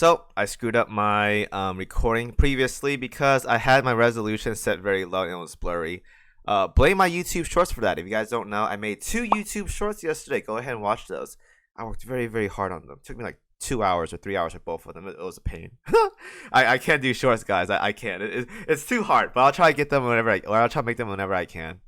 So I screwed up my recording previously because I had my resolution set very low and it was blurry. Blame my YouTube shorts for that. If you guys don't know, I made 2 YouTube shorts yesterday. Go ahead and watch those. I worked very, very hard on them. It took me like 2 hours or 3 hours for both of them. It was a pain. I can't do shorts, guys. I can't. It's too hard. But I'll try to get them or I'll try to make them whenever I can.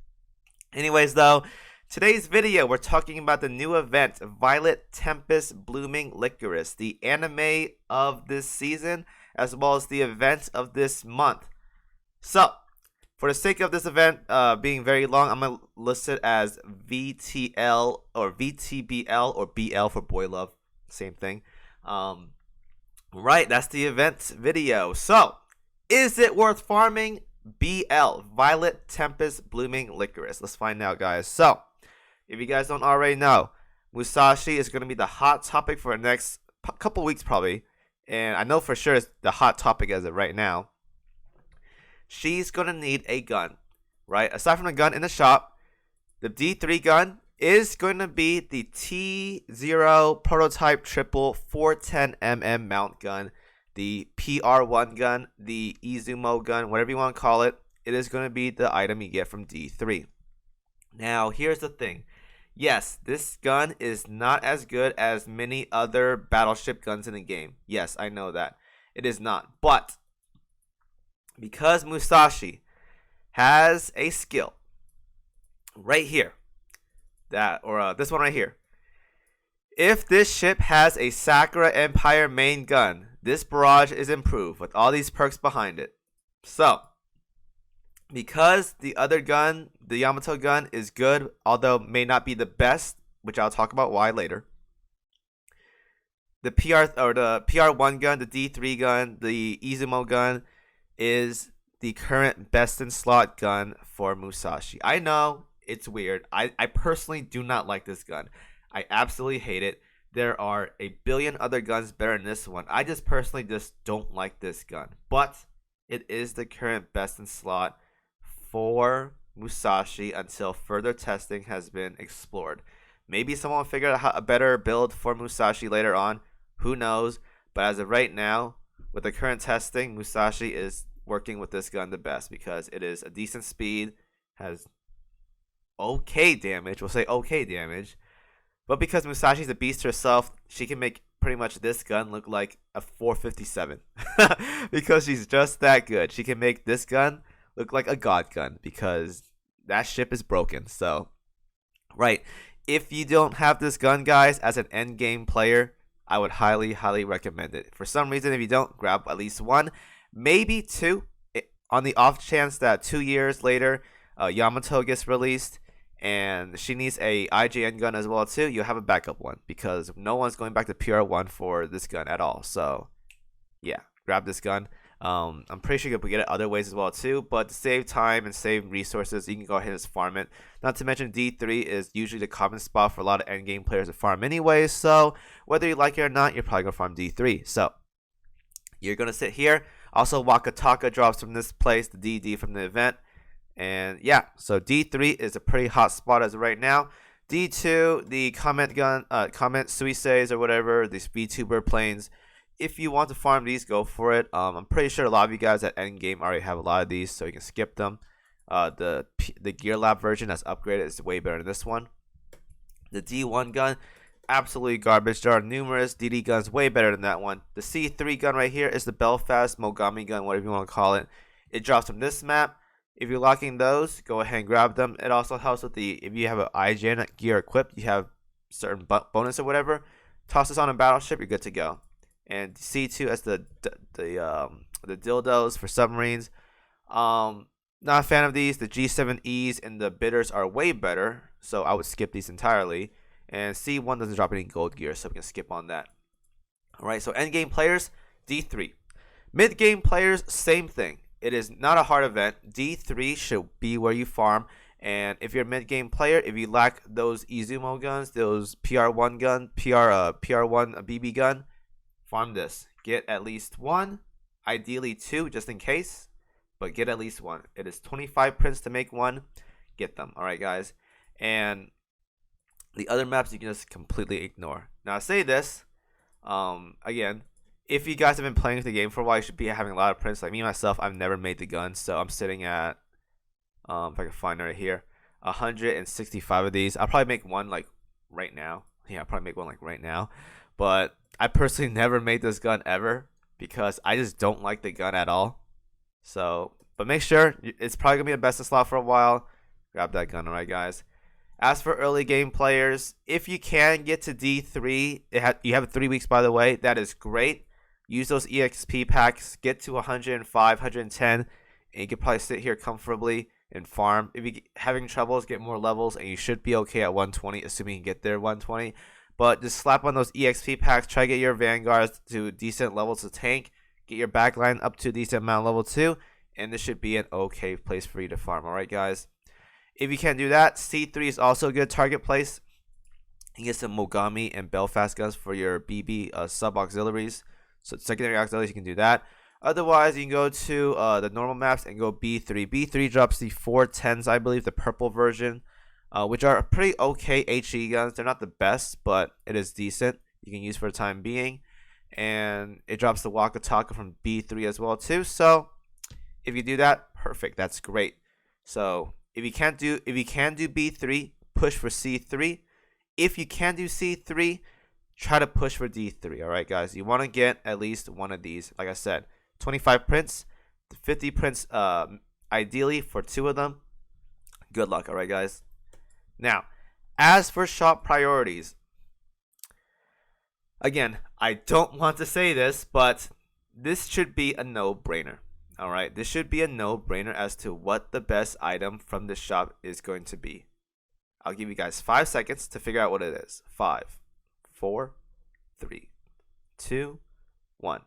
Anyways, though, today's video we're talking about the new event, Violet Tempest Blooming Lycoris, the anime of this season, as well as the event of this month. So, for the sake of this event being very long, I'm going to list it as VTL or VTBL or BL for Boy Love. Same thing. Right, that's the event video. So, is it worth farming? BL, Violet Tempest Blooming Lycoris. Let's find out, guys. So, if you guys don't already know, Musashi is going to be the hot topic for the next couple weeks probably. And I know for sure it's the hot topic as of right now. She's going to need a gun, right? Aside from the gun in the shop, the D3 gun is going to be the T0 prototype triple 410mm mount gun, the PR1 gun, the Izumo gun, whatever you want to call it. It is going to be the item you get from D3. Now, here's the thing. Yes, this gun is not as good as many other battleship guns in the game. Yes, I know that. It is not. But because Musashi has a skill right here, this one right here. If this ship has a Sakura Empire main gun, this barrage is improved with all these perks behind it. So, because the other gun, the Yamato gun, is good, although may not be the best, which I'll talk about why later. The PR1 gun, the D3 gun, the Izumo gun is the current best in slot gun for Musashi. I know it's weird. I personally do not like this gun. I absolutely hate it. There are a billion other guns better than this one. I just personally don't like this gun. But it is the current best in slot for Musashi until further testing has been explored. Maybe someone will figure out a better build for Musashi later on. Who knows? But as of right now, with the current testing, Musashi is working with this gun the best because it is a decent speed, has okay damage. We'll say okay damage. But because Musashi's a beast herself, she can make pretty much this gun look like a 457. Because she's just that good. She can make this gun look like a god gun because that ship is broken. So, right. If you don't have this gun, guys, as an end game player, I would highly, highly recommend it. For some reason, if you don't, grab at least one, maybe two. On the off chance that 2 years later, Yamato gets released and she needs a IJN gun as well too, you'll have a backup one because no one's going back to PR1 for this gun at all. So, yeah, grab this gun. I'm pretty sure you can get it other ways as well too, but to save time and save resources, you can go ahead and just farm it. Not to mention D3 is usually the common spot for a lot of endgame players to farm anyways, so whether you like it or not, you're probably going to farm D3. So, you're going to sit here. Also, Wakataka drops from this place, the DD from the event. And yeah, so D3 is a pretty hot spot as of right now. D2, the comment Suises or whatever, these VTuber planes. If you want to farm these, go for it. I'm pretty sure a lot of you guys at endgame already have a lot of these, so you can skip them. The Gear Lab version that's upgraded is way better than this one. The D1 gun, absolutely garbage. There are numerous DD guns way better than that one. The C3 gun right here is the Belfast Mogami gun, whatever you want to call it. It drops from this map. If you're locking those, go ahead and grab them. It also helps with if you have an IGN gear equipped, you have certain bonus or whatever. Toss this on a battleship, you're good to go. And C2 as the dildos for submarines. Not a fan of these. The G7Es and the bitters are way better, so I would skip these entirely. And C1 doesn't drop any gold gear, so we can skip on that. Alright, so endgame players, D3. Mid game players, same thing. It is not a hard event. D3 should be where you farm. And if you're a mid-game player, if you lack those Izumo guns, those PR1 gun, PR1 BB gun, farm this. Get at least one, ideally two, just in case. But get at least one. It is 25 prints to make one. Get them. All right, guys. And the other maps you can just completely ignore. Now, I say this, again, if you guys have been playing with the game for a while, you should be having a lot of prints. Like me myself, I've never made the gun, so I'm sitting at if I can find it right here, 165 of these. I'll probably make one like right now. Yeah, I'll probably make one like right now. But I personally never made this gun ever because I just don't like the gun at all. So, but make sure it's probably gonna be the best in slot for a while. Grab that gun, alright, guys. As for early game players, if you can get to D3, you have 3 weeks, by the way. That is great. Use those EXP packs. Get to 105, 110, and you can probably sit here comfortably and farm. If you're having troubles, get more levels, and you should be okay at 120, assuming you can get there 120. But just slap on those EXP packs. Try to get your vanguards to decent levels to tank. Get your backline up to a decent amount level 2, and this should be an okay place for you to farm. Alright, guys. If you can't do that, C3 is also a good target place. You get some Mogami and Belfast guns for your BB sub auxiliaries. So secondary auxiliaries, you can do that. Otherwise, you can go to the normal maps and go B3. B3 drops the 410s, I believe, the purple version, which are pretty okay HE guns. They're not the best, but it is decent. You can use for the time being. And it drops the Waka Taka from B3 as well too. So if you do that, perfect. That's great. So if you can do B3, push for C3. If you can do C3, try to push for D3. All right, guys. You want to get at least one of these. Like I said, 25 prints, 50 prints, ideally for 2 of them. Good luck. All right, guys. Now, as for shop priorities, again, I don't want to say this, but this should be a no-brainer. All right, this should be a no-brainer as to what the best item from this shop is going to be. I'll give you guys 5 seconds to figure out what it is. 5, 4, 3, 2, 1.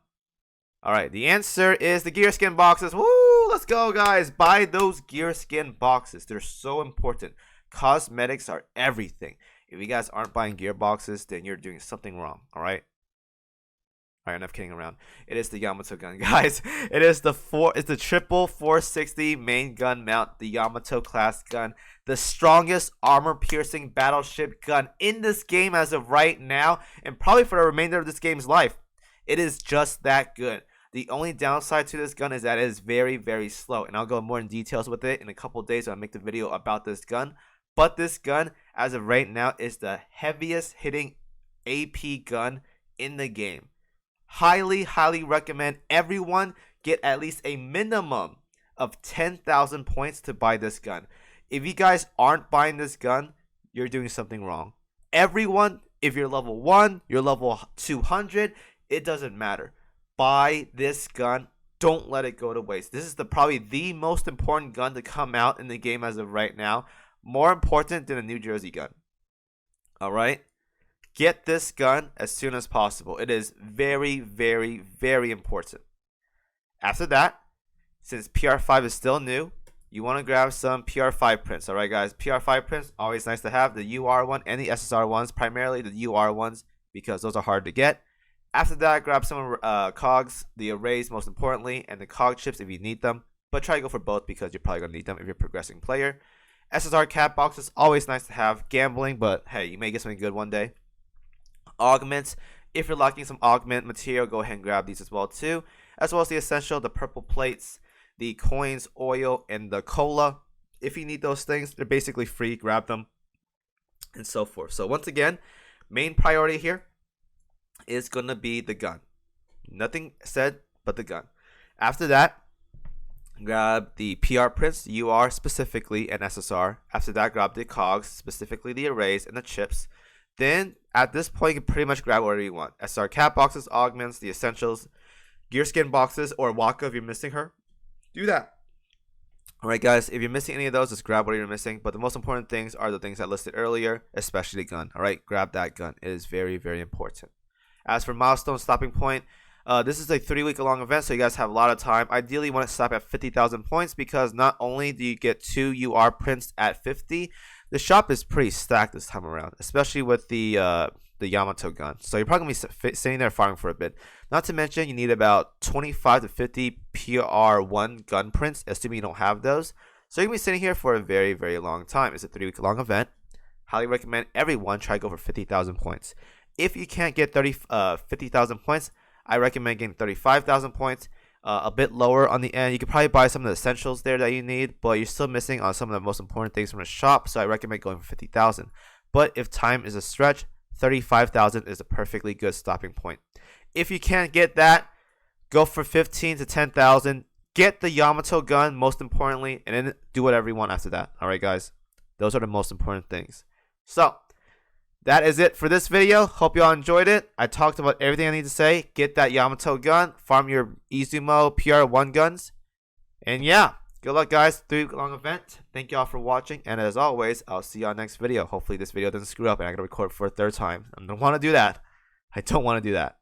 All right, the answer is the gear skin boxes. Woo! Let's go, guys. Buy those gear skin boxes. They're so important. Cosmetics are everything. If you guys aren't buying gear boxes, then you're doing something wrong. All right. All right, enough kidding around. It is the Yamato gun, guys. It's the triple 460 main gun mount, the Yamato class gun, the strongest armor-piercing battleship gun in this game as of right now, and probably for the remainder of this game's life. It is just that good. The only downside to this gun is that it is very, very slow, and I'll go more in details with it in a couple of days when I make the video about this gun. But this gun, as of right now, is the heaviest hitting AP gun in the game. Highly, highly recommend everyone get at least a minimum of 10,000 points to buy this gun. If you guys aren't buying this gun, you're doing something wrong. Everyone, if you're level 1, you're level 200, it doesn't matter. Buy this gun. Don't let it go to waste. This is probably the most important gun to come out in the game as of right now. More important than a New Jersey gun. Alright? Get this gun as soon as possible. It is very, very, very important. After that, since PR5 is still new, you want to grab some PR5 prints. Alright, guys? PR5 prints, always nice to have. The UR one and the SSR ones. Primarily the UR ones because those are hard to get. After that, grab some cogs, the arrays most importantly, and the cog chips if you need them. But try to go for both because you're probably going to need them if you're a progressing player. SSR cap boxes, always nice to have. Gambling, but hey, you may get something good one day. Augments, if you're lacking some augment material, go ahead and grab these as well too. As well as the essential, the purple plates, the coins, oil, and the cola. If you need those things, they're basically free. Grab them and so forth. So once again, main priority here is going to be the gun. Nothing said but the gun. After that, grab the PR prints, UR specifically, and SSR. After that, grab the cogs, specifically the arrays and the chips. Then, at this point, you can pretty much grab whatever you want. SR cap boxes, augments, the essentials, gear skin boxes, or Waka if you're missing her. Do that. Alright, guys, if you're missing any of those, just grab what you're missing. But the most important things are the things I listed earlier, especially the gun. Alright, grab that gun. It is very, very important. As for Milestone stopping point, this is a 3-week-long event, so you guys have a lot of time. Ideally, you want to stop at 50,000 points because not only do you get 2 UR prints at 50, the shop is pretty stacked this time around, especially with the Yamato gun. So you're probably going to be sitting there farming for a bit. Not to mention, you need about 25 to 50 PR1 gun prints, assuming you don't have those. So you're going to be sitting here for a very, very long time. It's a 3-week-long event. Highly recommend everyone try to go for 50,000 points. If you can't get 50,000 points, I recommend getting 35,000 points. A bit lower on the end. You could probably buy some of the essentials there that you need, but you're still missing on some of the most important things from the shop, so I recommend going for 50,000. But if time is a stretch, 35,000 is a perfectly good stopping point. If you can't get that, go for 15 to 10,000. Get the Yamato gun, most importantly, and then do whatever you want after that. Alright guys, those are the most important things. So, that is it for this video. Hope y'all enjoyed it. I talked about everything I need to say. Get that Yamato gun. Farm your Izumo PR1 guns. And yeah, good luck guys. 3-week-long event. Thank y'all for watching. And as always, I'll see y'all next video. Hopefully this video doesn't screw up and I gotta record for a third time. I don't want to do that. I don't want to do that.